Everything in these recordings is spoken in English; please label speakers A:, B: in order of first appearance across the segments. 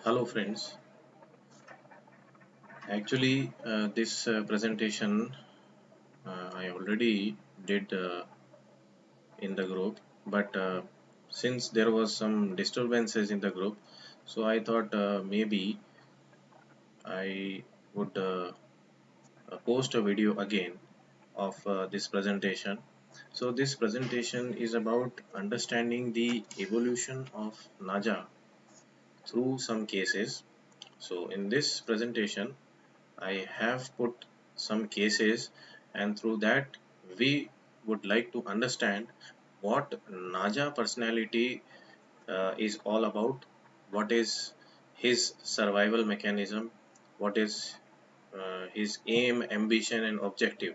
A: Hello friends. Actually, this presentation I already did in the group, but since there was some disturbances in the group, so I thought maybe I would post a video again of this presentation. So this presentation is about understanding the evolution of Naja through some cases. So in this presentation, I have put some cases, and through that we would like to understand what Naja personality is all about, what is his survival mechanism, what is his aim, ambition, and objective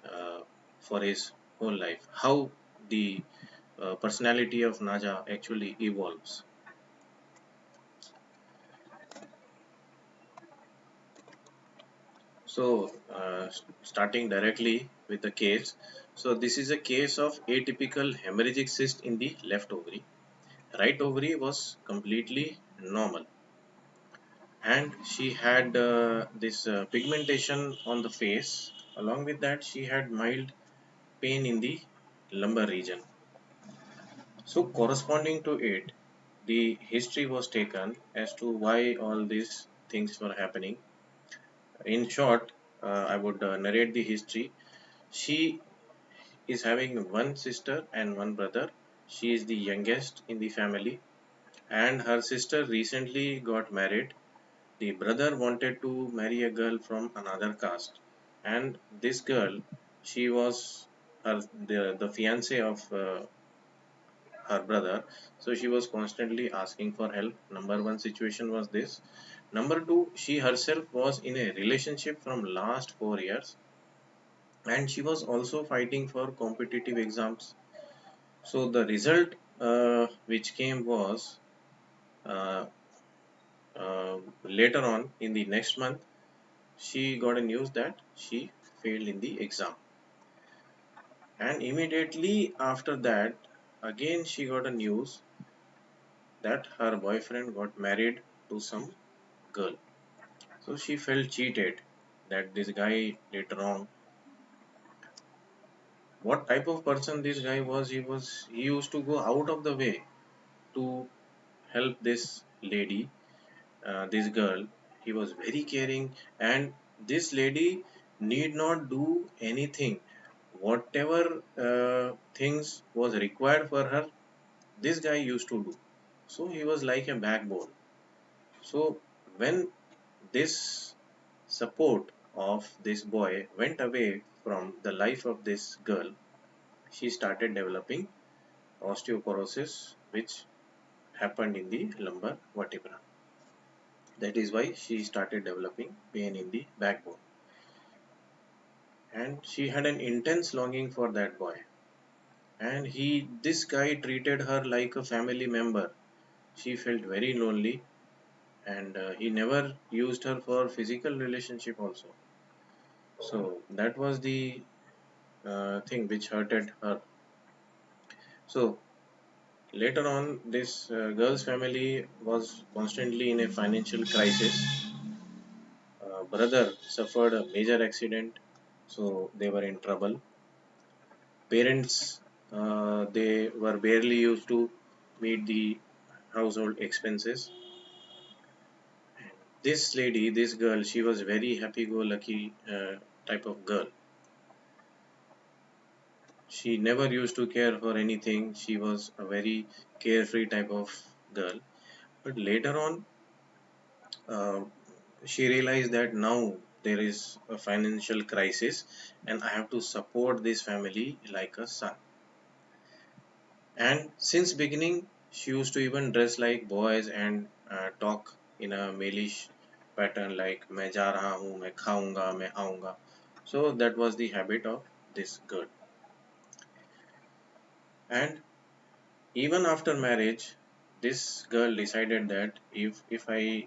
A: uh, for his whole life, how the personality of Naja actually evolves. So, starting directly with the case. So, this is a case of atypical hemorrhagic cyst in the left ovary. Right ovary was completely normal, and she had this pigmentation on the face. Along with that, she had mild pain in the lumbar region. So, corresponding to it, the history was taken as to why all these things were happening. In short, I would narrate the history. She is having one sister and one brother. She is the youngest in the family, and her sister recently got married. The brother wanted to marry a girl from another caste, and this girl, she was the fiance of her brother. So she was constantly asking for help. Number one situation was this. Number two, she herself was in a relationship from last 4 years, and she was also fighting for competitive exams. So the result which came was uh, later on in the next month, she got a news that she failed in the exam. And immediately after that, again she got a news that her boyfriend got married to some girl. So she felt cheated that this guy did wrong. What type of person this guy was? He used to go out of the way to help this lady, this girl. He was very caring, and this lady need not do anything. Whatever things was required for her, this guy used to do. So he was like a backbone. So when this support of this boy went away from the life of this girl, she started developing osteoporosis, which happened in the lumbar vertebra. That is why she started developing pain in the backbone. And she had an intense longing for that boy. And this guy treated her like a family member. She felt very lonely, and he never used her for physical relationship also. So that was the thing which hurted her. So later on, this girl's family was constantly in a financial crisis. Brother suffered a major accident, so they were in trouble. Parents, they were barely used to meet the household expenses. This lady, this girl, she was very happy-go-lucky type of girl. She never used to care for anything. She was a very carefree type of girl. But later on, uh, she realized that now there is a financial crisis, and I have to support this family like a son. And since beginning, she used to even dress like boys and talk in a malish pattern like मैं जा रहा हूँ, मैं खाऊंगा, मैं आऊंगा. So that was the habit of this girl. And even after marriage, this girl decided that if I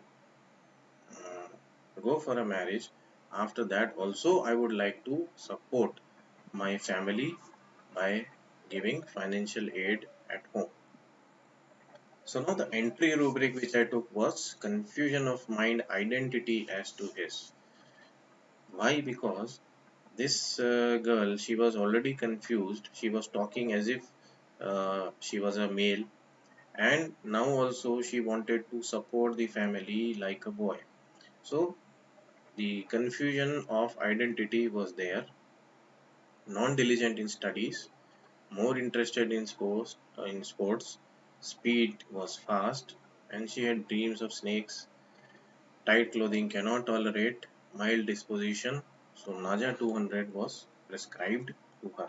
A: go for a marriage, after that also I would like to support my family by giving financial aid at home. So now the entry rubric which I took was confusion of mind identity as to his. Why? Because this girl, she was already confused. She was talking as if she was a male, and now also she wanted to support the family like a boy. So the confusion of identity was there. Non-diligent in studies, more interested in sports, speed was fast, and she had dreams of snakes. Tight clothing cannot tolerate mild disposition, so Naja 200 was prescribed to her.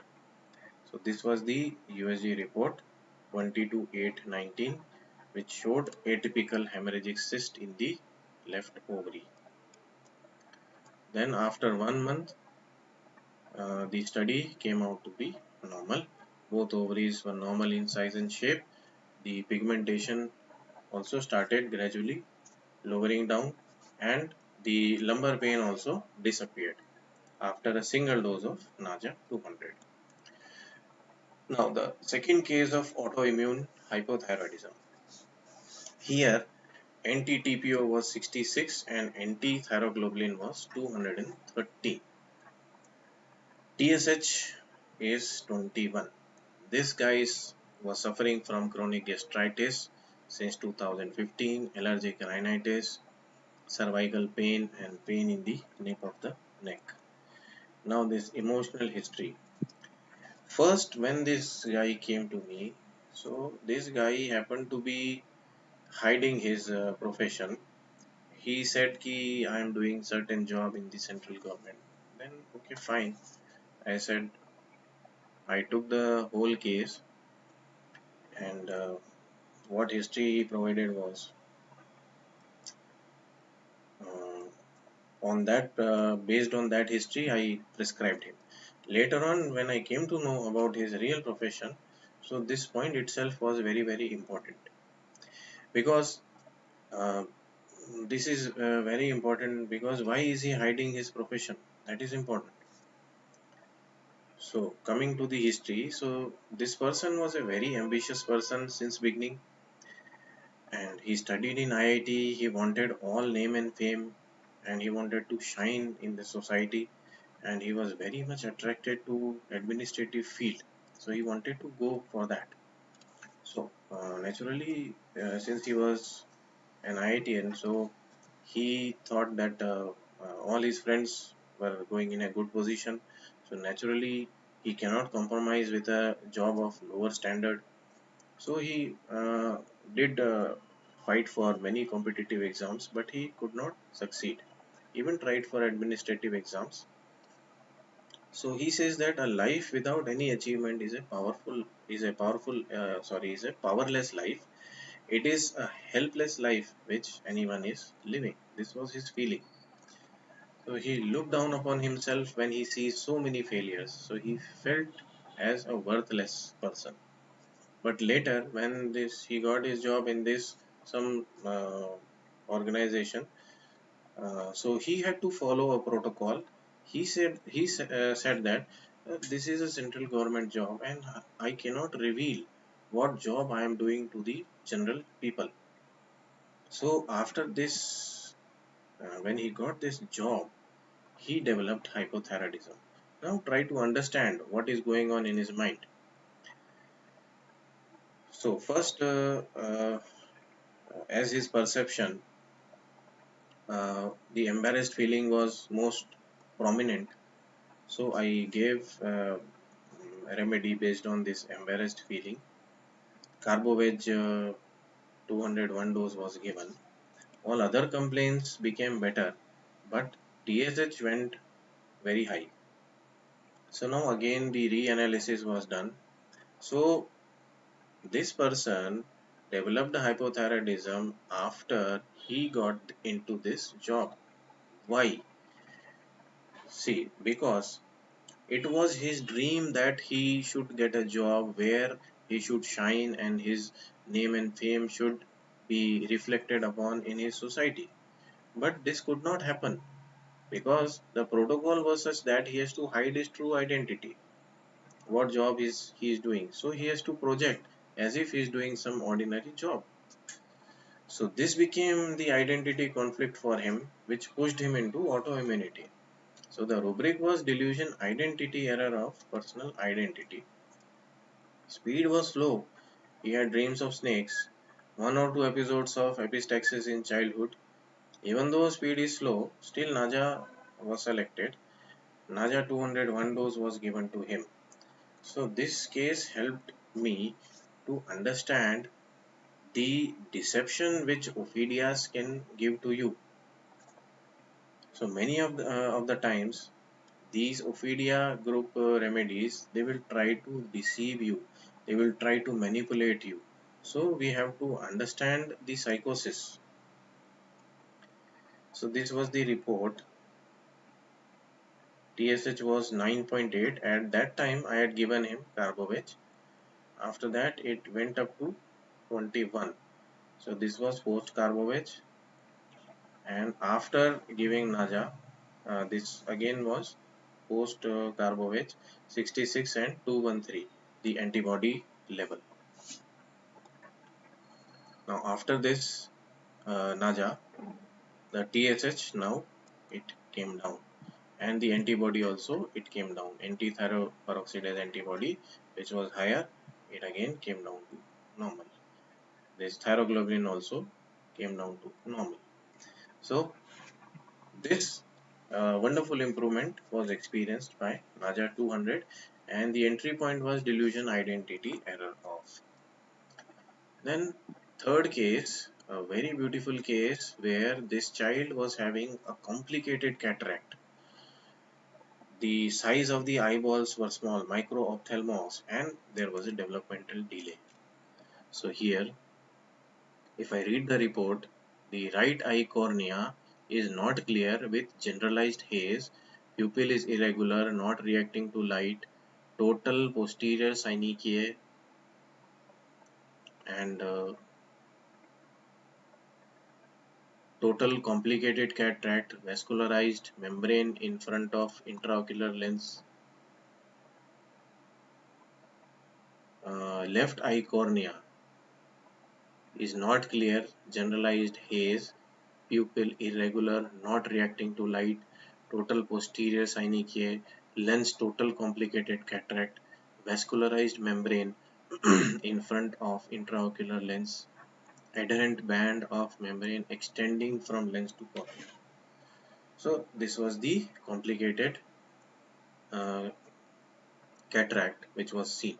A: So this was the USG report 22/8/19, which showed atypical hemorrhagic cyst in the left ovary. Then after 1 month, the study came out to be normal. Both ovaries were normal in size and shape. The pigmentation also started gradually lowering down, and the lumbar pain also disappeared after a single dose of Naja 200. Now the second case of autoimmune hypothyroidism. Here anti-TPO was 66 and anti-thyroglobulin was 230. TSH is 21. This guy was suffering from chronic gastritis since 2015, allergic rhinitis, cervical pain, and pain in the nape of the neck. Now, this emotional history. First, when this guy came to me, so this guy happened to be hiding his profession. He said ki I am doing certain job in the central government. Then okay, fine. I said I took the whole case, and what history he provided was uh, on that based on that history I prescribed him. Later on, when I came to know about his real profession, so this point itself was very important, because uh, this is very important, because why is he hiding his profession? That is important. So coming to the history, so this person was a very ambitious person since beginning, and he studied in IIT. He wanted all name and fame, and he wanted to shine in the society, and he was very much attracted to administrative field, so he wanted to go for that. So naturally, since he was an IITian, so he thought that all his friends were going in a good position, so naturally he cannot compromise with a job of lower standard. So he did fight for many competitive exams, but he could not succeed. Even tried for administrative exams. So he says that a life without any achievement is a powerless life. It is a helpless life which anyone is living. This was his feeling. So he looked down upon himself when he sees so many failures. So he felt as a worthless person. But later, when this he got his job in this some organization, so he had to follow a protocol. He said that this is a central government job, and I cannot reveal what job I am doing to the general people. So after this, when he got this job, he developed hypothyroidism. Now try to understand what is going on in his mind. So first, as his perception, the embarrassed feeling was most prominent. So I gave a remedy based on this embarrassed feeling. Carboveg 201 dose was given. All other complaints became better, but TSH went very high. So now again the reanalysis was done. So this person developed hypothyroidism after he got into this job. Why? See, because it was his dream that he should get a job where he should shine and his name and fame should be reflected upon in his society. But this could not happen because the protocol was such that he has to hide his true identity, what job is he is doing. So he has to project as if he is doing some ordinary job. So this became the identity conflict for him, which pushed him into autoimmunity. So the rubric was delusion identity error of personal identity. Speed was slow. He had dreams of snakes, one or two episodes of epistaxis in childhood. Even though speed is slow, still Naja was selected. Naja 201 dose was given to him. So this case helped me to understand the deception which Ophidias can give to you. So many of the times these Ophidia group remedies, they will try to deceive you, they will try to manipulate you. So we have to understand the psychosis. So this was the report. TSH was 9.8. At that time I had given him Carbovec. After that it went up to 21. So this was post Carbovec, and after giving Naja, this again was post Carbovec 66 and 213, the antibody level. Now after this Naja, the TSH now it came down, and the antibody also it came down. Anti-thyroperoxidase antibody, which was higher, it again came down to normal. This thyroglobulin also came down to normal. So this wonderful improvement was experienced by Naja 200, and the entry point was delusion identity error of. Then third case, a very beautiful case where this child was having a complicated cataract. The size of the eyeballs were small, micro-ophthalmos, and there was a developmental delay. So here, if I read the report, the right eye cornea is not clear with generalized haze, pupil is irregular, not reacting to light, total posterior synechiae, and total complicated cataract, vascularized membrane in front of intraocular lens, left eye cornea is not clear, generalized haze, pupil irregular, not reacting to light, total posterior synechiae, lens total complicated cataract, vascularized membrane in front of intraocular lens, adherent band of membrane extending from lens to cornea. So this was the complicated uh, cataract which was seen.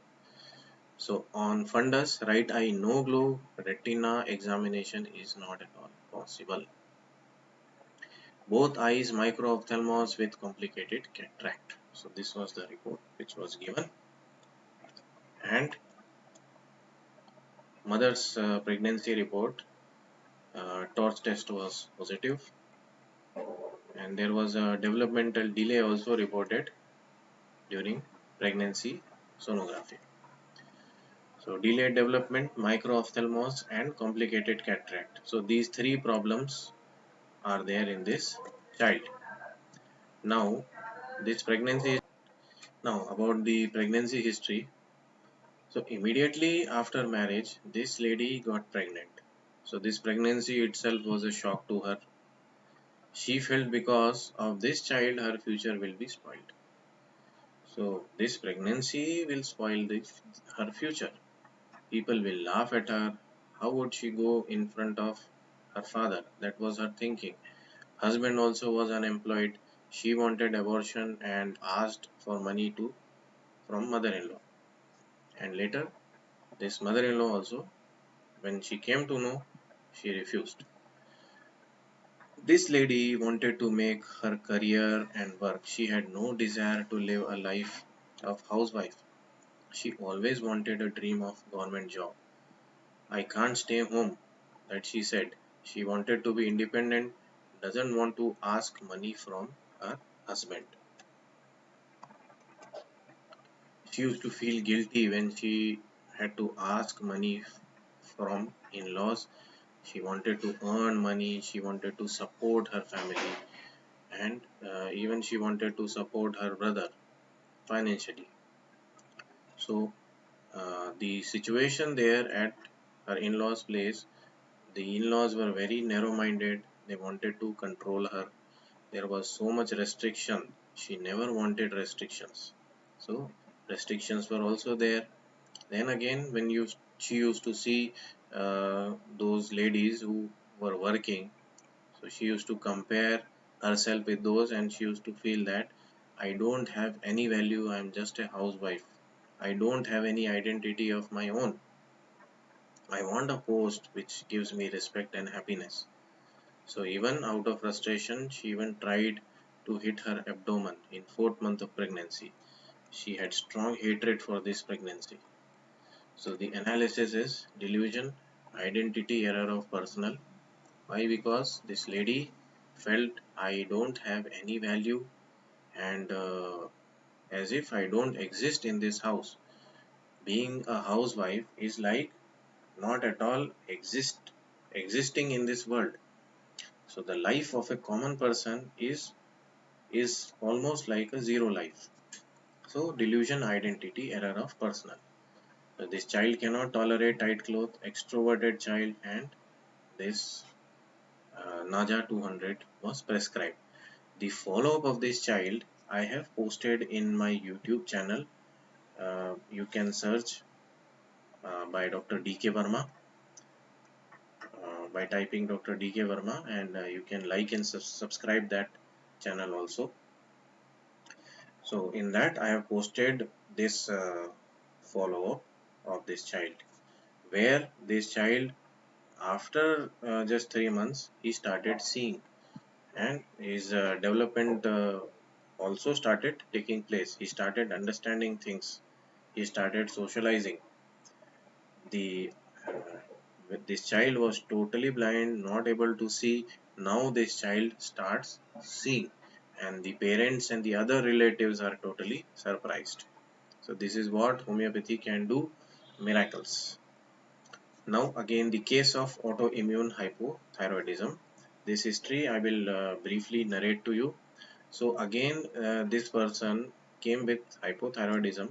A: So on fundus, right eye no glow, retina examination is not at all possible. Both eyes micro-ophthalmos with complicated cataract. So this was the report which was given, and mother's pregnancy report, torch test was positive, and there was a developmental delay also reported during pregnancy sonography. So delayed development, micro-ophthalmos, and complicated cataract. So these three problems are there in this child. Now this pregnancy, now about the pregnancy history. So immediately after marriage, this lady got pregnant. So this pregnancy itself was a shock to her. She felt because of this child her future will be spoiled. So this pregnancy will spoil her future. People will laugh at her. How would she go in front of her father? That was her thinking. Husband also was unemployed. She wanted abortion and asked for money from mother-in-law. And later, this mother-in-law also, when she came to know, she refused. This lady wanted to make her career and work. She had no desire to live a life of housewife. She always wanted a dream of government job. I can't stay home, that she said. She wanted to be independent, doesn't want to ask money from her husband. She used to feel guilty when she had to ask money from in-laws. She wanted to earn money, she wanted to support her family, and even she wanted to support her brother financially. So the situation there at her in-laws place, The in-laws were very narrow-minded. They wanted to control her. There was so much restriction. She never wanted restrictions. So restrictions were also there. Then again, when she used to see those ladies who were working, so she used to compare herself with those, and she used to feel that I don't have any value. I'm just a housewife. I don't have any identity of my own. I want a post which gives me respect and happiness. So even out of frustration, she even tried to hit her abdomen in fourth month of pregnancy. She had strong hatred for this pregnancy. So the analysis is delusion, identity error of personal. Why? Because this lady felt I don't have any value, and as if I don't exist in this house. Being a housewife is like not at all existing in this world. So the life of a common person is almost like a zero life. So delusion, identity error of personal. So this child cannot tolerate tight cloth, extroverted child, and this Naja 200 was prescribed. The follow-up of this child I have posted in my YouTube channel. You can search by Dr. D.K. Verma, by typing Dr. D.K. Verma, and you can like and subscribe that channel also. So in that I have posted this follow-up of this child, where this child, after just 3 months, he started seeing, and his development also started taking place. He started understanding things. He started socializing. The this child was totally blind, not able to see. Now this child starts seeing, and the parents and the other relatives are totally surprised. So this is what homeopathy can do, miracles. Now again, the case of autoimmune hypothyroidism. This history I will briefly narrate to you. So again, this person came with hypothyroidism.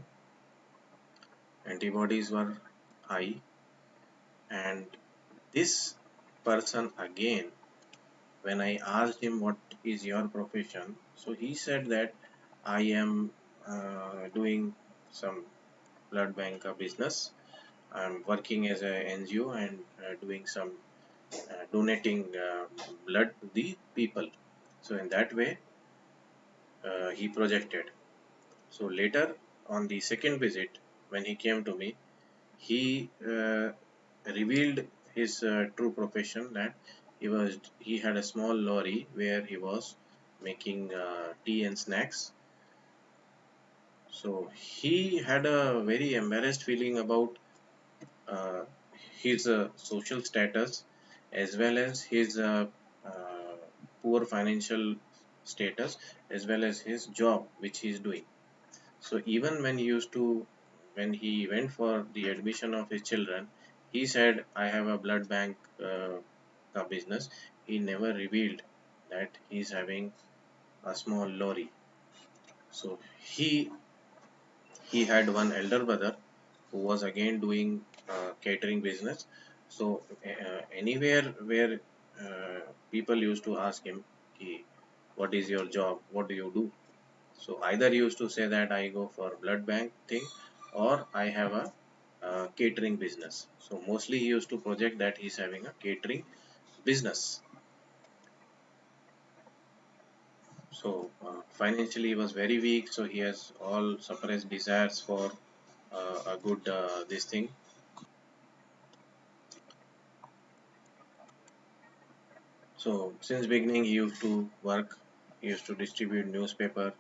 A: Antibodies were high, and this person again, when I asked him what is your profession, so he said that I am doing some blood bank business. I'm working as a NGO and doing some donating blood to the people. So in that way, he projected. So later on the second visit, when he came to me, he revealed his true profession, that he had a small lorry where he was making tea and snacks. So he had a very embarrassed feeling about uh, his social status, as well as his uh, poor financial status, as well as his job which he is doing. So even when he went for the admission of his children, he said, I have a blood bank business. He never revealed that he is having a small lorry. So he had one elder brother who was again doing catering business. So anywhere where people used to ask him, "Ki, what is your job? What do you do?" So either he used to say that I go for blood bank thing, or I have a catering business. So mostly he used to project that he's having a catering business. So financially he was very weak. So he has all suppressed desires for a good this thing. So since beginning he used to work, he used to distribute newspaper,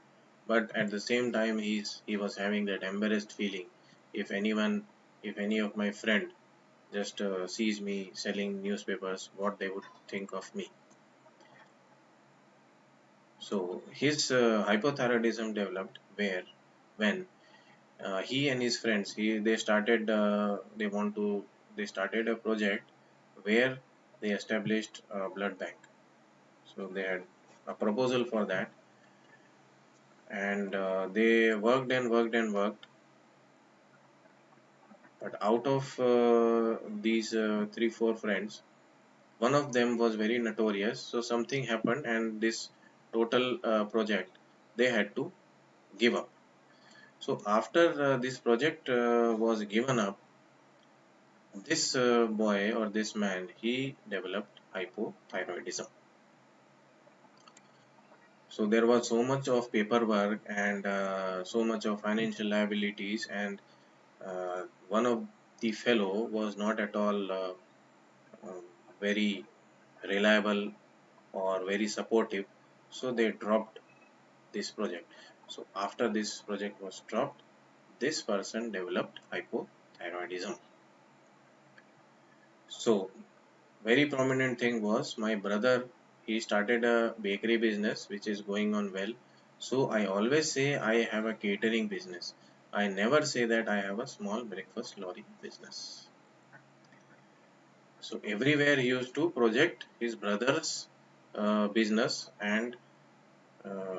A: but at the same time he was having that embarrassed feeling. If anyone, if any of my friend just sees me selling newspapers, what they would think of me. So his hypothyroidism developed where when he and his friends they started a project where they established a blood bank. So they had a proposal for that, and they worked and worked and worked. But out of these 3 4 friends, One of them was very notorious, so something happened and this total project they had to give up. So after this project was given up, this boy or this man, he developed hypothyroidism. So there was so much of paperwork and so much of financial liabilities, and one of the fellow was not at all um, very reliable or very supportive, so they dropped this project. So after this project was dropped, this person developed hypothyroidism. So very prominent thing was my brother, he started a bakery business which is going on well. So I always say I have a catering business. I never say that I have a small breakfast lorry business. So everywhere he used to project his brother's business and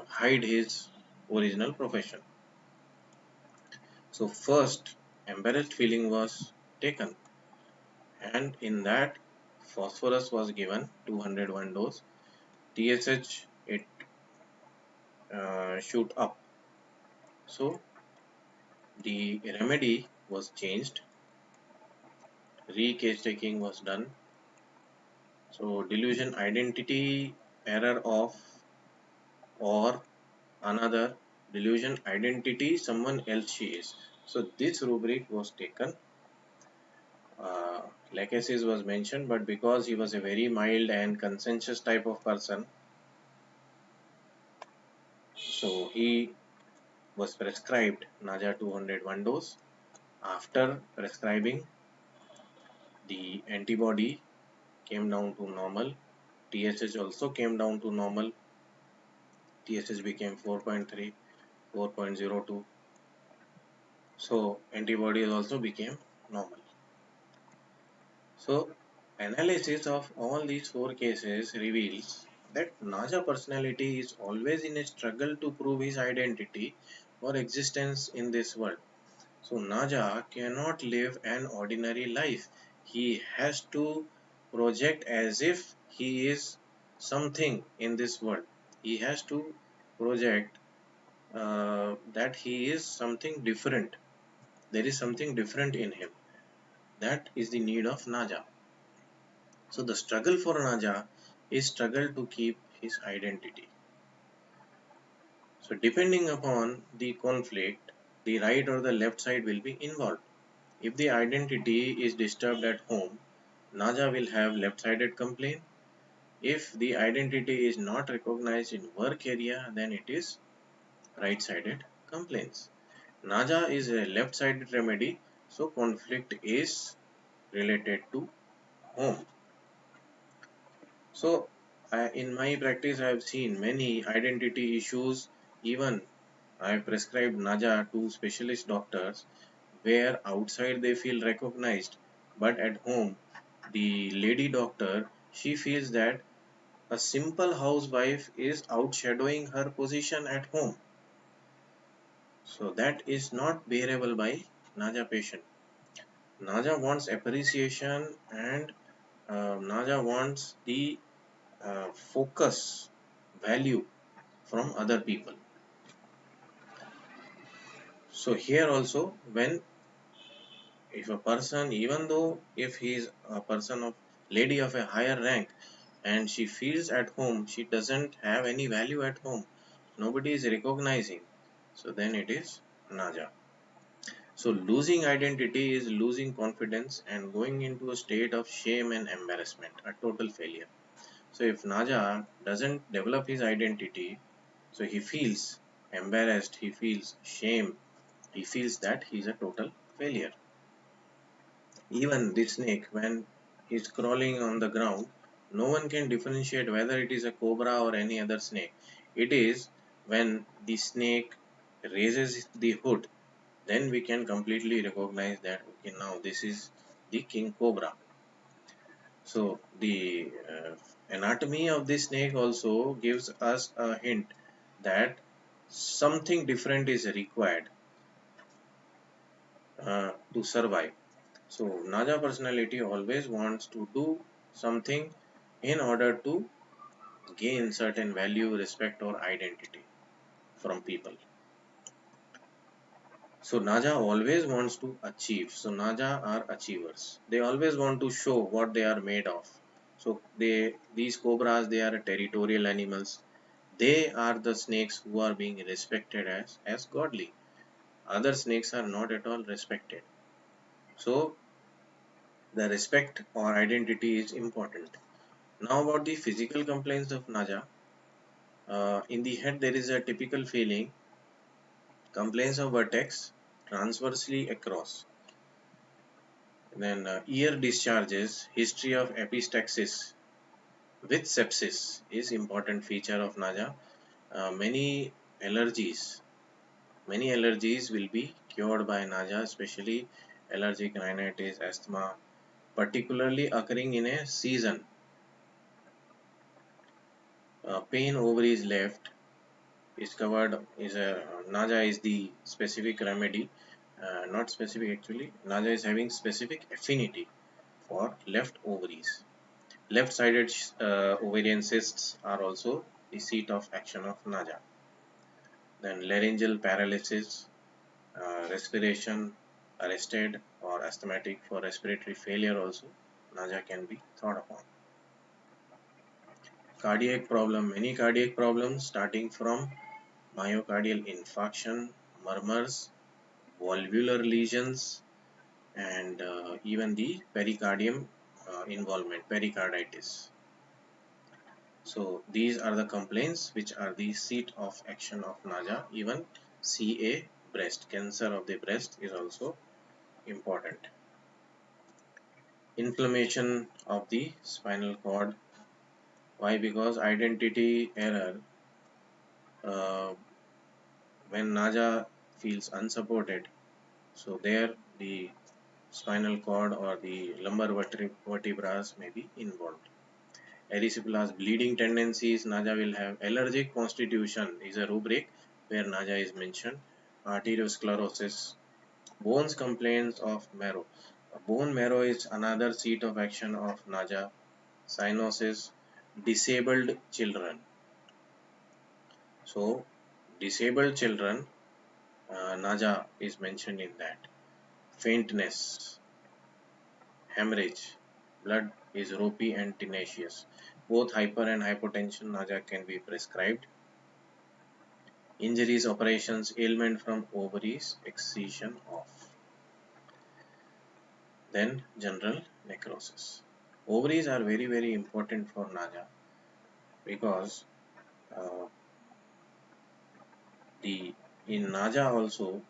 A: hide his original profession. So first embarrassed feeling was taken, and in that phosphorus was given 201 dose. TSH it shoot up. So the remedy was changed, re-case taking was done. So delusion identity error of or another delusion identity someone else she is. So this rubric was taken. Uh, Lachesis was mentioned, but because he was a very mild and conscientious type of person, so he was prescribed Naja 201 dose. After prescribing, the antibody came down to normal. TSH also came down to normal. TSH became 4.3, 4.02. So antibodies also became normal. So analysis of all these four cases reveals that Naja personality is always in a struggle to prove his identity or existence in this world. So Naja cannot live an ordinary life. He has to project as if he is something in this world. He has to project that he is something different. There is something different in him. That is the need of Naja. So the struggle for Naja is struggle to keep his identity. So depending upon the conflict, the right or the left side will be involved. If the identity is disturbed at home, Naja will have left-sided complaint. If the identity is not recognized in work area, then it is right-sided complaints. Naja is a left-sided remedy, so conflict is related to home. So in my practice, I have seen many identity issues. Even I have prescribed Naja to specialist doctors where outside they feel recognized, but at home the lady doctor, she feels that a simple housewife is outshadowing her position at home. So that is not bearable by Naja patient. Naja wants appreciation and Naja wants the focus value from other people. So here also, when if a person, even though if he is a person of lady of a higher rank, and she feels at home she doesn't have any value at home, nobody is recognizing, so then it is Naja. So losing identity is losing confidence and going into a state of shame and embarrassment, a total failure. So if Naja doesn't develop his identity, so he feels embarrassed, he feels shame, he feels that he is a total failure. Even the snake, when he's crawling on the ground, no one can differentiate whether it is a cobra or any other snake. It is when the snake raises the hood, then we can completely recognize that okay, now this is the king cobra. So the anatomy of the snake also gives us a hint that something different is required to survive. So Naja personality always wants to do something in order to gain certain value, respect, or identity from people. So Naja always wants to achieve. So Naja are achievers. They always want to show what they are made of. So these cobras, they are territorial animals. They are the snakes who are being respected as godly. Other snakes are not at all respected. So the respect or identity is important. Now about the physical complaints of Naja. In the head there is a typical feeling, complaints of vertex transversely across. Then ear discharges, history of epistaxis with sepsis is important feature of Naja. Many allergies, many allergies will be cured by Naja, especially allergic rhinitis, asthma, particularly occurring in a season. Pain ovaries left is covered, is a Naja is the specific remedy, not specific actually. Naja is having specific affinity for left ovaries. Left-sided ovarian cysts are also the seat of action of Naja. Then laryngeal paralysis, respiration arrested or asthmatic for respiratory failure also, Naja can be thought upon. Cardiac problem, many cardiac problems starting from myocardial infarction, murmurs, valvular lesions, and even the pericardium involvement, pericarditis. So these are the complaints which are the seat of action of Naja. Even CA, breast cancer of the breast, is also important. Inflammation of the spinal cord. Why? Because identity error. Uh, when Naja feels unsupported, so there the spinal cord or the lumbar vertebrae may be involved. Erysipelas bleeding tendencies, Naja will have. Allergic constitution is a rubric where Naja is mentioned. Arteriosclerosis, bones complaints of marrow. Bone marrow is another seat of action of Naja. Cyanosis, disabled children. So, disabled children, Naja is mentioned in that. Faintness, hemorrhage, blood is ropey and tenacious. Both hyper and hypotension Naja can be prescribed. Injuries, operations, ailment from ovaries, excision of. Then general necrosis. Ovaries are very important for Naja because uh, the in Naja also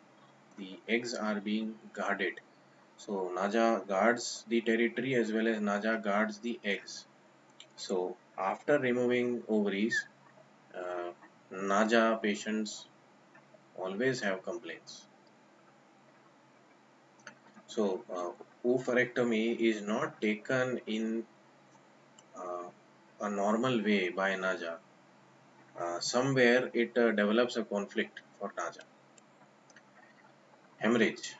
A: the eggs are being guarded. So Naja guards the territory as well as Naja guards the eggs. So after removing ovaries, uh, Naja patients always have complaints. So oophorectomy is not taken in uh, a normal way by Naja. Somewhere it develops a conflict for Naja. Hemorrhage,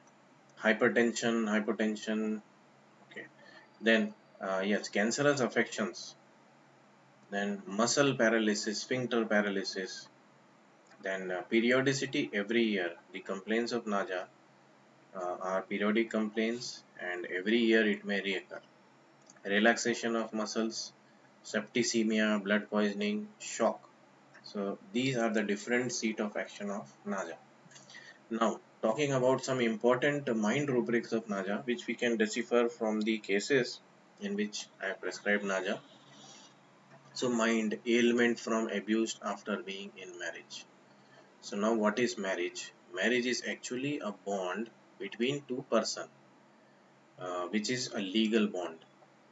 A: hypertension. Okay. Then yes, cancerous affections. Then muscle paralysis, sphincter paralysis. Then periodicity every year. The complaints of Naja are periodic complaints, and every year it may reoccur. Relaxation of muscles, septicemia, blood poisoning, shock. So these are the different seat of action of Naja. Now, talking about some important mind rubrics of Naja, which we can decipher from the cases in which I have prescribed Naja. So, mind ailment from abused after being in marriage. So, now what is marriage? Marriage is actually a bond between two persons, which is a legal bond.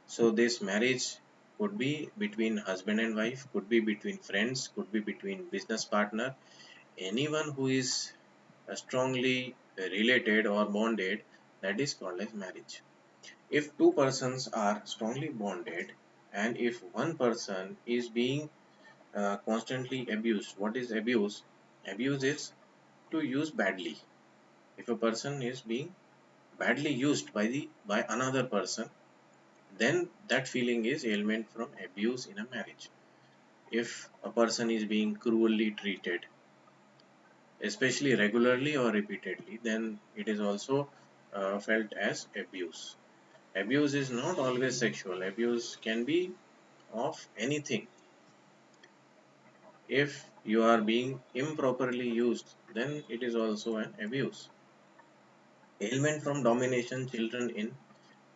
A: So, this marriage could be between husband and wife, could be between friends, could be between business partner, anyone who is strongly related or bonded, that is called as marriage. If two persons are strongly bonded and if one person is being constantly abused, what is abuse? Abuse is to use badly. If a person is being badly used by another person, then that feeling is ailment from abuse in a marriage. If a person is being cruelly treated, especially regularly or repeatedly, then it is also felt as abuse. Abuse is not always sexual. Abuse can be of anything. If you are being improperly used, then it is also an abuse. Ailment from domination, children in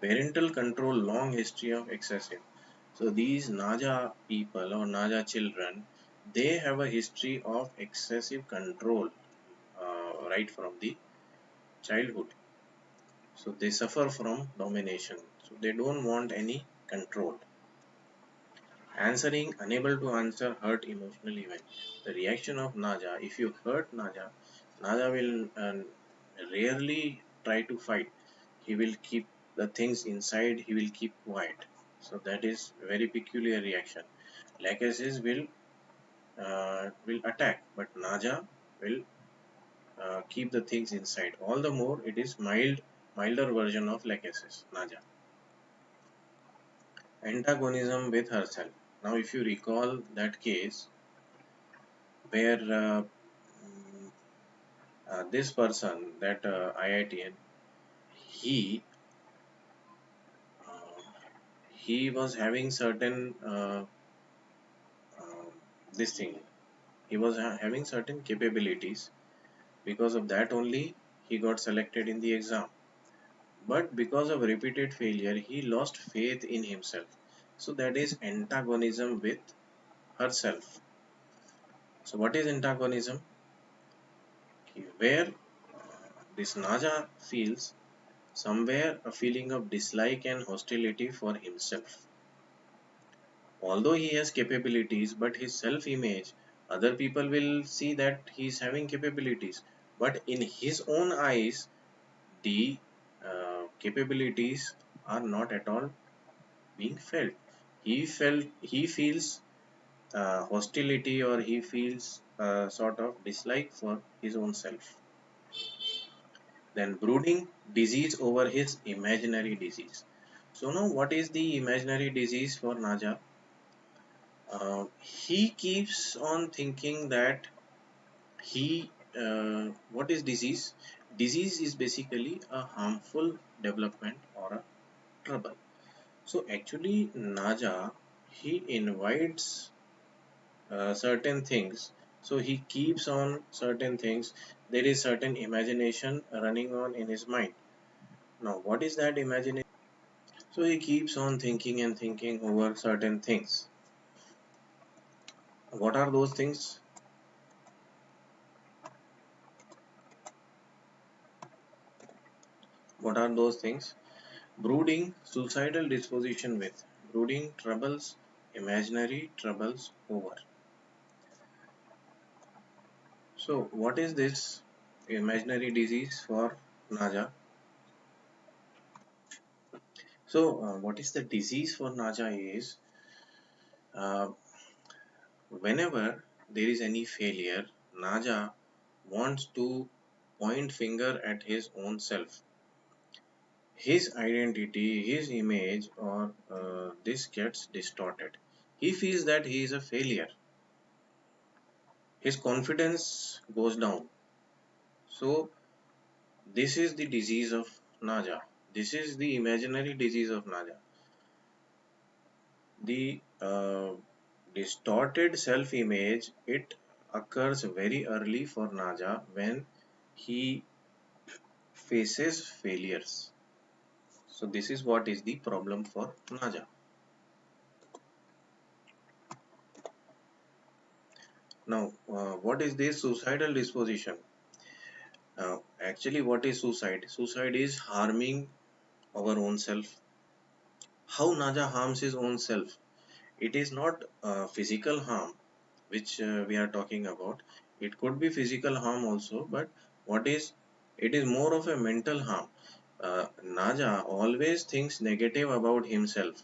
A: parental control, long history of excessive. So these Naja people or Naja children, they have a history of excessive control right from the childhood. So they suffer from domination. So they don't want any control. Answering, unable to answer, hurt emotional event. The reaction of Naja, if you hurt Naja, Naja will rarely try to fight. He will keep the things inside, he will keep quiet. So that is very peculiar reaction. Lachesis will attack, but Naja will keep the things inside. All the more it is milder version of Lachesis, Naja. Antagonism with herself. Now if you recall that case where this person, that IITN, he uh, he was having certain uh, this thing. He was having certain capabilities. Because of that only, he got selected in the exam. But because of repeated failure, he lost faith in himself. So that is antagonism with herself. So what is antagonism? Where this Naja feels somewhere a feeling of dislike and hostility for himself. Although he has capabilities, but his self image, other people will see that he is having capabilities, but in his own eyes, the capabilities are not at all being felt. He feels hostility, or he feels sort of dislike for his own self. Then brooding disease over his imaginary disease. So now what is the imaginary disease for Naja? He keeps on thinking that he what is disease? Disease is basically a harmful development or a trouble. So actually Naja, he invites certain things. So he keeps on certain things. There is certain imagination running on in his mind. Now what is that imagination? So he keeps on thinking and thinking over certain things. What are those things? What are those things? Brooding, suicidal disposition with. Brooding troubles, imaginary troubles over. So what is this imaginary disease for Naja? So what is the disease for Naja is uh, whenever there is any failure, Naja wants to point finger at his own self. His identity, his image, or this gets distorted. He feels that he is a failure. His confidence goes down. So this is the disease of Naja. This is the imaginary disease of Naja. The distorted self-image, it occurs very early for Naja when he faces failures. So this is what is the problem for Naja. Now, what is this suicidal disposition? Actually, what is suicide? Suicide is harming our own self. How Naja harms his own self? It is not physical harm which we are talking about. It could be physical harm also, but what is it is more of a mental harm. Naja always thinks negative about himself.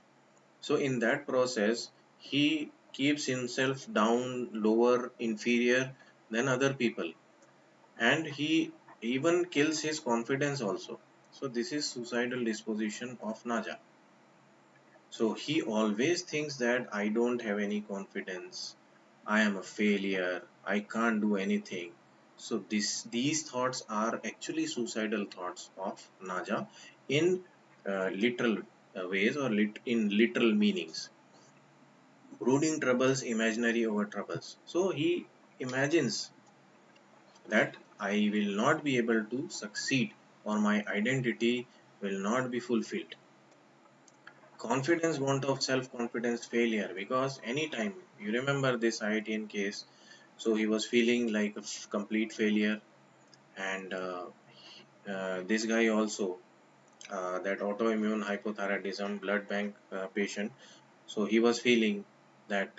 A: So in that process, he keeps himself down, lower, inferior than other people, and he even kills his confidence also. So this is suicidal disposition of Naja. So he always thinks that I don't have any confidence, I am a failure, I can't do anything. So these thoughts are actually suicidal thoughts of Naja in literal ways, or in literal meanings. Brooding troubles, imaginary over troubles. So he imagines that I will not be able to succeed, or my identity will not be fulfilled. Confidence, want of self confidence, failure, because anytime you remember this IITN case, so he was feeling like a complete failure. And this guy also, that autoimmune hypothyroidism blood bank patient, so he was feeling that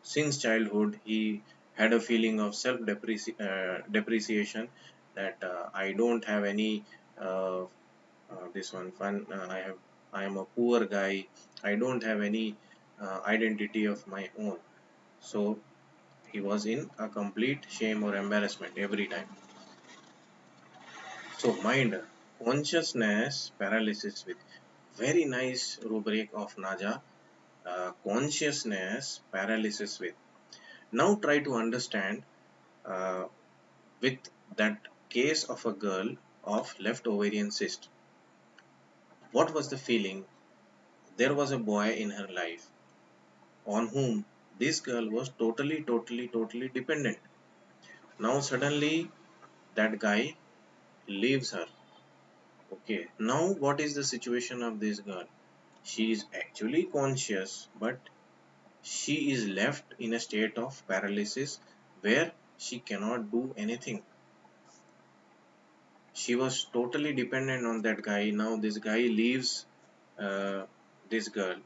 A: since childhood he had a feeling of self depreciation, that I don't have any uh, this one fun, I am a poor guy, I don't have any identity of my own. So he was in a complete shame or embarrassment every time. So mind, consciousness paralysis with very nice rubric of Naja, consciousness paralysis with. Now try to understand uh, with that case of a girl of left ovarian cyst. What was the feeling? There was a boy in her life on whom this girl was totally dependent. Now suddenly that guy leaves her. Okay, now what is the situation of this girl? She is actually conscious, but she is left in a state of paralysis where she cannot do anything. She was totally dependent on that guy. Now this guy leaves uh, this girl.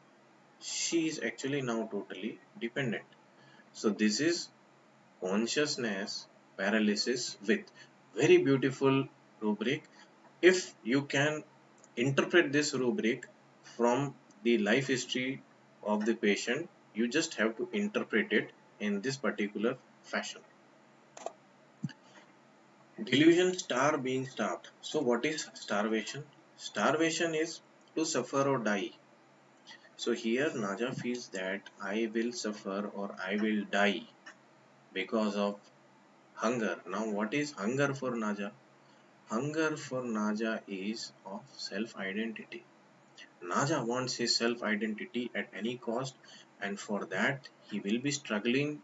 A: She is actually now totally dependent. So this is consciousness paralysis with very beautiful rubric. If you can interpret this rubric from the life history of the patient, you just have to interpret it in this particular fashion. Delusion, star being starved. So what is starvation? Starvation is to suffer or die. So here Naja feels that I will suffer or I will die because of hunger. Now what is hunger for Naja? Hunger for Naja is of self-identity. Naja wants his self-identity at any cost, and for that he will be struggling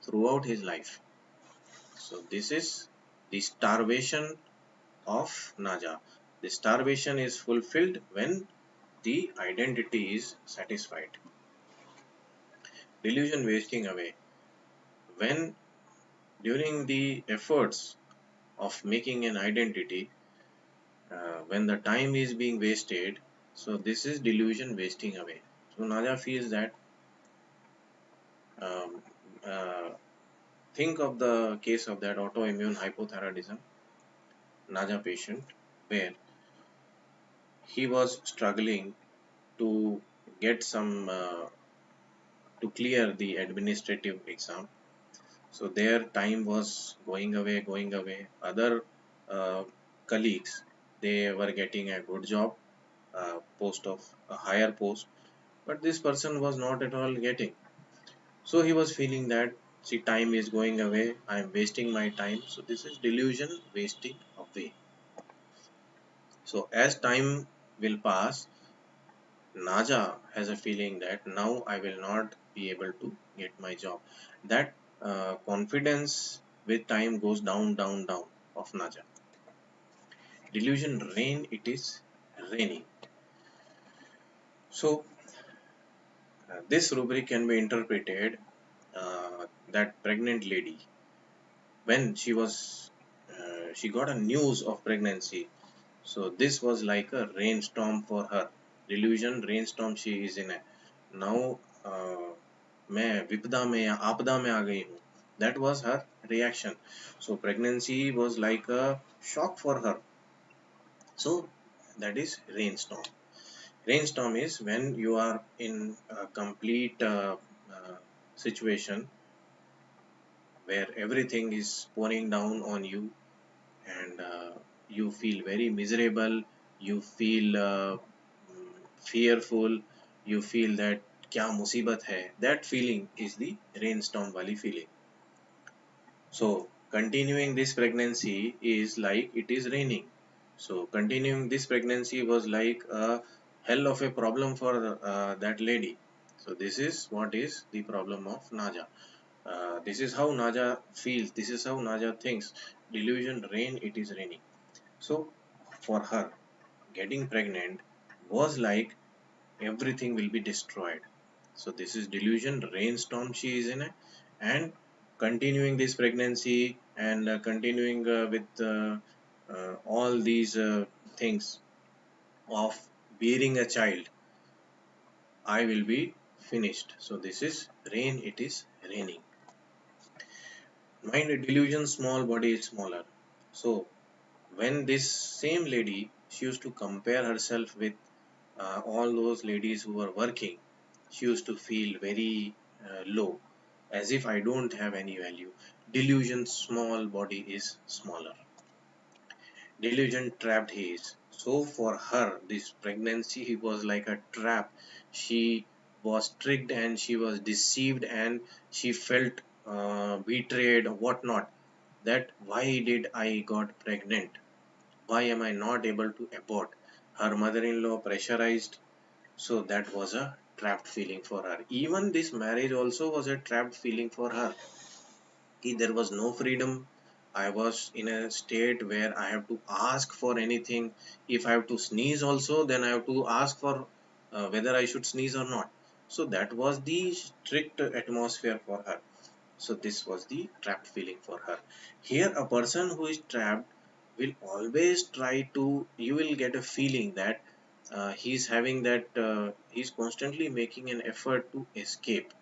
A: throughout his life. So this is the starvation of Naja. The starvation is fulfilled when the identity is satisfied. Delusion wasting away. When during the efforts of making an identity, when the time is being wasted, so this is delusion wasting away. So Naja feels that, um, uh, think of the case of that autoimmune hypothyroidism Naja patient, where he was struggling to get some to clear the administrative exam. So their time was going away. Other uh, colleagues, they were getting a good job, post of a higher post, but this person was not at all getting. So he was feeling that, see, time is going away, I am wasting my time. So this is delusion wasting away. So as time will pass, Naja has a feeling that now I will not be able to get my job. That confidence with time goes down of Naja. Delusion rain, it is raining. So this rubric can be interpreted, that pregnant lady, when she got a news of pregnancy. So this was like a rainstorm for her. Delusion rainstorm she is in. Now मैं विपदा में या आपदा में आ गई हूँ. That was her reaction. So pregnancy was like a shock for her. So that is rainstorm. Rainstorm is when you are in a complete situation where everything is pouring down on you, and you feel very miserable, you feel fearful, you feel that क्या मुसीबत है, that feeling is the rainstorm वाली feeling. So continuing this pregnancy is like it is raining. So continuing this pregnancy was like a hell of a problem for that lady. So this is what is the problem of Naja. This is how Naja feels. This is how Naja thinks. Delusion, rain, it is raining. So for her, getting pregnant was like everything will be destroyed. So this is delusion, rainstorm she is in it, and continuing this pregnancy and continuing with all these things of bearing a child, I will be finished. So this is rain, it is raining. Mind delusion, small body is smaller. So when this same lady, she used to compare herself with all those ladies who were working, she used to feel very low, as if I don't have any value. Delusion, small body is smaller. Delusion trapped he is. So for her, this pregnancy was like a trap. She was tricked and she was deceived and she felt betrayed, whatnot. That why did I got pregnant? Why am I not able to abort? Her mother-in-law pressurized, so that was a trapped feeling for her. Even this marriage also was a trapped feeling for her. There was no freedom. I was in a state where I have to ask for anything. If I have to sneeze also, then I have to ask for whether I should sneeze or not. So that was the strict atmosphere for her. So this was the trapped feeling for her. Here a person who is trapped will always try to, you will get a feeling that he's having that, he's constantly making an effort to escape.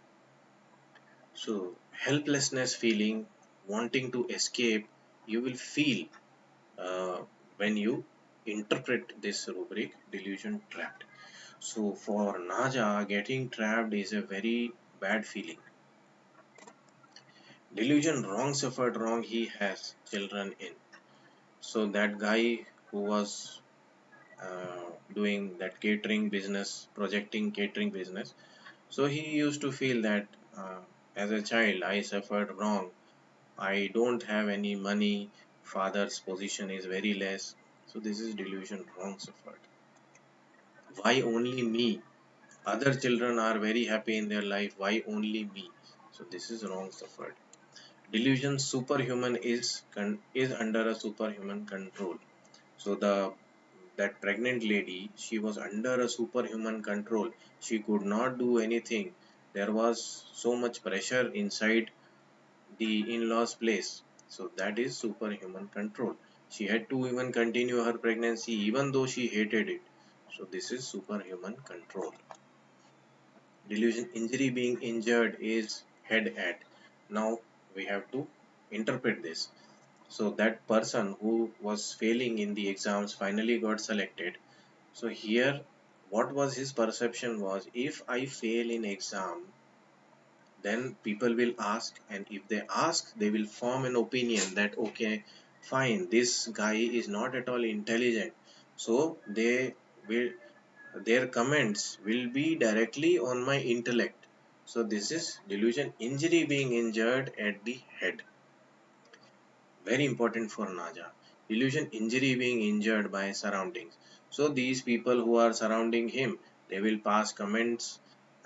A: So helplessness feeling, wanting to escape, you will feel uh, when you interpret this rubric delusion trapped. So for Naja, getting trapped is a very bad feeling. Delusion, wrong suffered wrong, he has children in. So that guy who was doing that catering business, projecting catering business, so he used to feel that as a child I suffered wrong. I don't have any money. Father's position is very less. So this is delusion, wrong suffered. Why only me? Other children are very happy in their life. Why only me? So this is wrong suffered. Delusion, superhuman is under a superhuman control. So the that pregnant lady, she was under a superhuman control. She could not do anything. There was so much pressure inside the in-laws place. So that is superhuman control. She had to even continue her pregnancy even though she hated it. So this is superhuman control. Delusion, injury, being injured is head at. Now we have to interpret this. So that person who was failing in the exams finally got selected. So here what was his perception was, if I fail in exam, then people will ask, and if they ask they will form an opinion that okay, fine, this guy is not at all intelligent, so they will, their comments will be directly on my intellect. So this is delusion, injury, being injured at the head. Very important for Naja. Delusion, injury, being injured by surroundings. So these people who are surrounding him, they will pass comments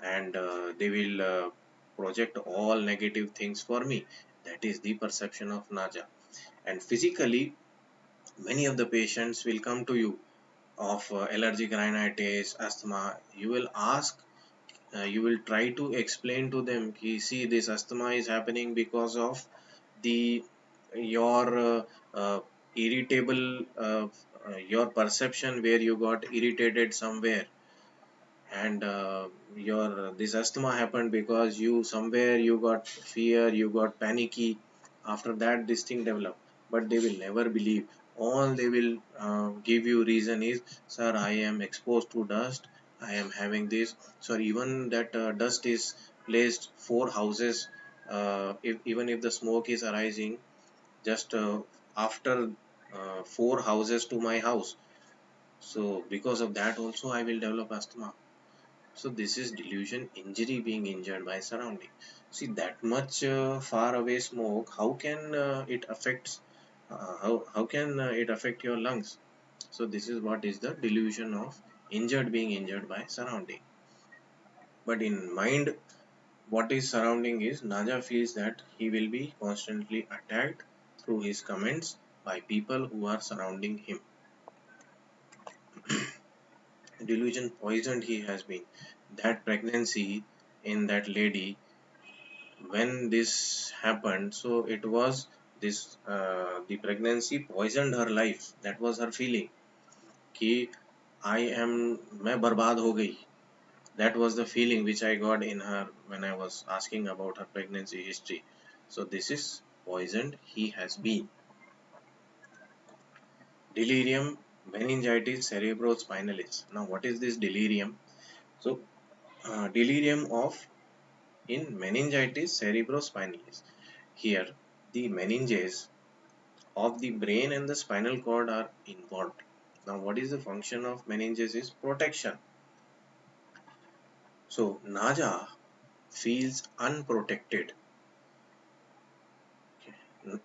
A: and they will project all negative things for me. That is the perception of Naja. And physically, many of the patients will come to you of allergic rhinitis, asthma. You will ask, you will try to explain to them, ki, see, this asthma is happening because of the your uh, irritable your perception where you got irritated somewhere, and your this asthma happened because you somewhere you got fear, you got panicky, after that this thing developed. But they will never believe. All they will give you reason is, sir, I am exposed to dust, I am having this. So even that dust is placed 4 houses, if even if the smoke is arising just after 4 houses to my house, so because of that also I will develop asthma. So this is delusion, injury, being injured by surrounding. See that much far away smoke, how can it affects how can it affect your lungs? So this is what is the delusion of injured, being injured by surrounding. But in mind, what is surrounding is Naja feels that he will be constantly attacked through his comments by people who are surrounding him. Delusion poisoned he has been. That pregnancy in that lady, when this happened, so it was this the pregnancy poisoned her life. That was her feeling कि I am मैं बर्बाद हो गई. That was the feeling which I got in her when I was asking about her pregnancy history. So this is poisoned he has been. Delirium, meningitis cerebrospinalis. Now what is this delirium? So delirium of in meningitis cerebrospinalis. Here the meninges of the brain and the spinal cord are involved. Now what is the function of meninges is protection. So Naja feels unprotected.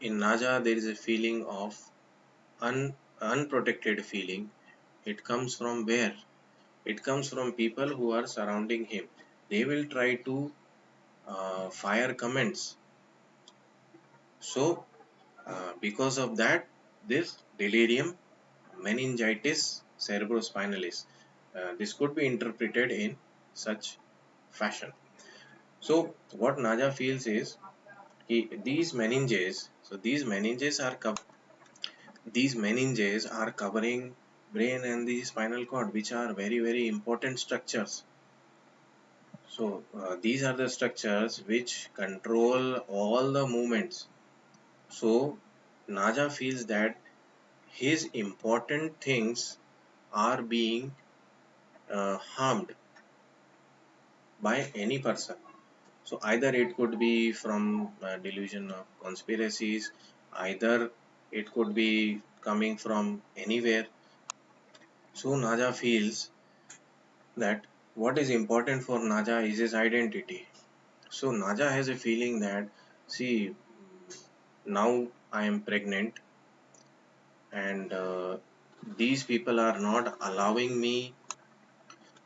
A: In Naja there is a feeling of unprotected feeling. It comes from where? It comes from people who are surrounding him. They will try to fire comments. So because of that, this delirium, meningitis cerebrospinalis, this could be interpreted in such fashion. So what Naja feels is these meninges. So these meninges are covering brain and the spinal cord, which are very important structures. So these are the structures which control all the movements. So Naja feels that his important things are being harmed by any person. So either it could be from delusion of conspiracies, either it could be coming from anywhere. So Naja feels that what is important for Naja is his identity. So Naja has a feeling that, see, now I am pregnant and these people are not allowing me,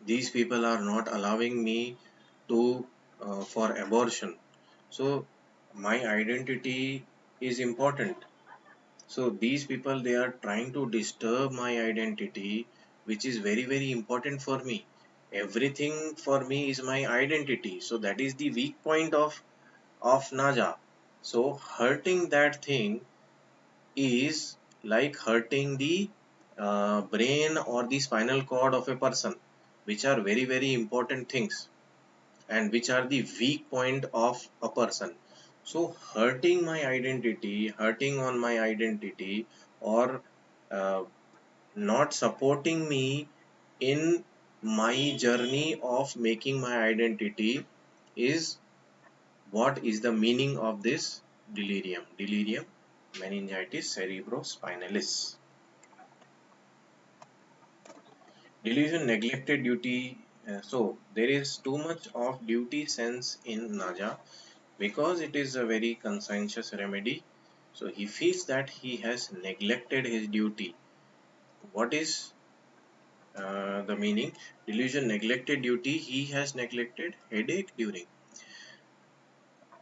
A: these people are not allowing me to for abortion. So my identity is important. So these people, they are trying to disturb my identity, which is very important for me. Everything for me is my identity. So that is the weak point of Naja. So hurting that thing is like hurting the brain or the spinal cord of a person, which are very important things and which are the weak point of a person. So hurting my identity, hurting on my identity, or uh, not supporting me in my journey of making my identity is what is the meaning of this delirium. Delirium, meningitis cerebrospinalis. Delusion, neglected duty. So there is too much of duty sense in Naja because it is a very conscientious remedy. So he feels that he has neglected his duty. What is the meaning? Delusion, neglected duty. He has neglected headache during.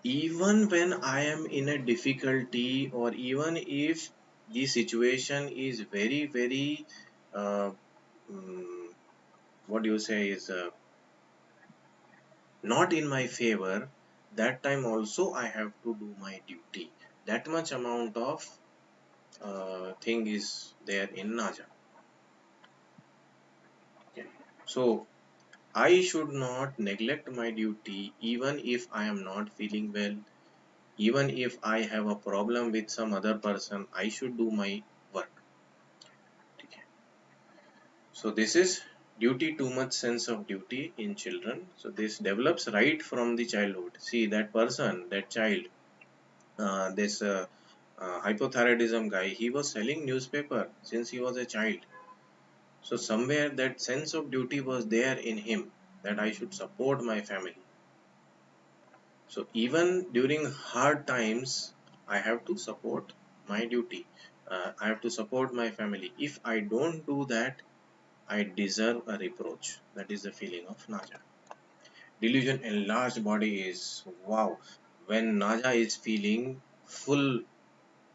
A: Even when I am in a difficulty, or even if the situation is very um, what do you say is not in my favor, that time also I have to do my duty. That much amount of thing is there in Naja. Okay. So I should not neglect my duty even if I am not feeling well, even if I have a problem with some other person, I should do my work. Okay. So this is duty, too much sense of duty in children. So this develops right from the childhood. See that person, that child, this hypothyroidism guy, he was selling newspaper since he was a child. So somewhere that sense of duty was there in him. that I should support my family. So even during hard times, I have to support my duty. I have to support my family. If I don't do that, I deserve a reproach. That is the feeling of Naja. Delusion enlarged body is wow. When Naja is feeling full,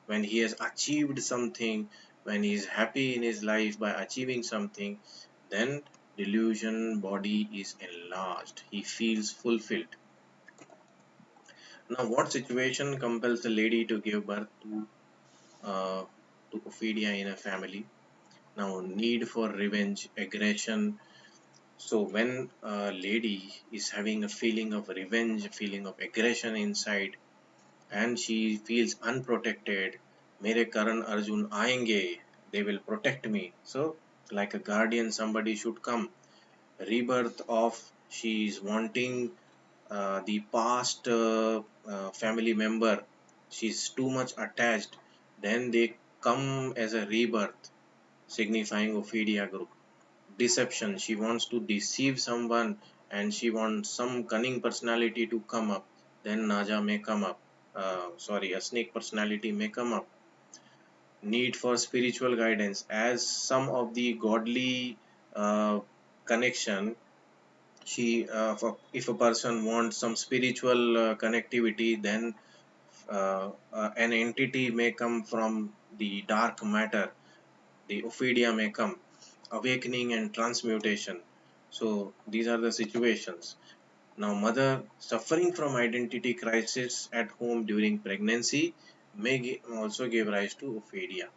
A: when he has achieved something, when he is happy in his life by achieving something, then delusion body is enlarged. He feels fulfilled. Now, what situation compels the lady to give birth uh, to Ophelia in a family? Now, need for revenge, aggression. So, when a lady is having a feeling of revenge, a feeling of aggression inside, and she feels unprotected, मेरे करण अर्जुन आएंगे, they will protect me. So, like a guardian, somebody should come. Rebirth of she is wanting the past family member, she's too much attached, then they come as a rebirth, signifying Ophidia group. Deception, she wants to deceive someone and she wants some cunning personality to come up, then Naja may come up. Sorry, a snake personality may come up. Need for spiritual guidance, as some of the godly uh, connection, she if a person wants some spiritual connectivity, then an entity may come from the dark matter, the Ophidia may come, awakening and transmutation. So these are the situations. Now, mother suffering from identity crisis at home during pregnancy may also give rise to Ophidia.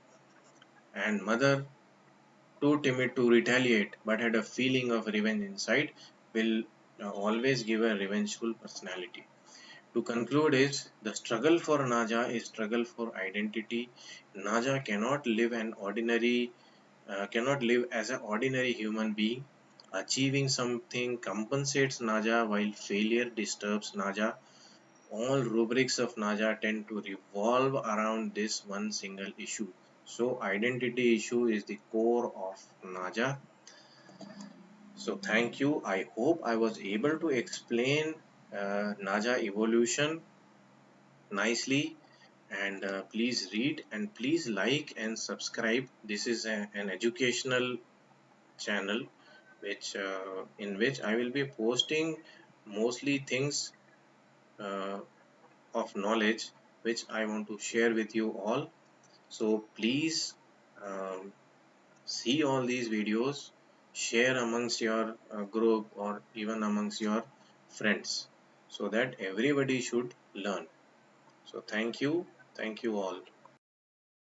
A: And mother too timid to retaliate but had a feeling of revenge inside will always give a revengeful personality. To conclude is the struggle for Naja is struggle for identity. Naja cannot live as an ordinary human being. Achieving something compensates Naja while failure disturbs Naja. All rubrics of Naja tend to revolve around this one single issue. So identity issue is the core of Naja. So thank you. I hope I was able to explain Naja evolution nicely, and please read and please like and subscribe. This is an educational channel which in which I will be posting mostly things uh, of knowledge which I want to share with you all. So please um, see all these videos, share amongst your group or even amongst your friends, so that everybody should learn. So thank you all.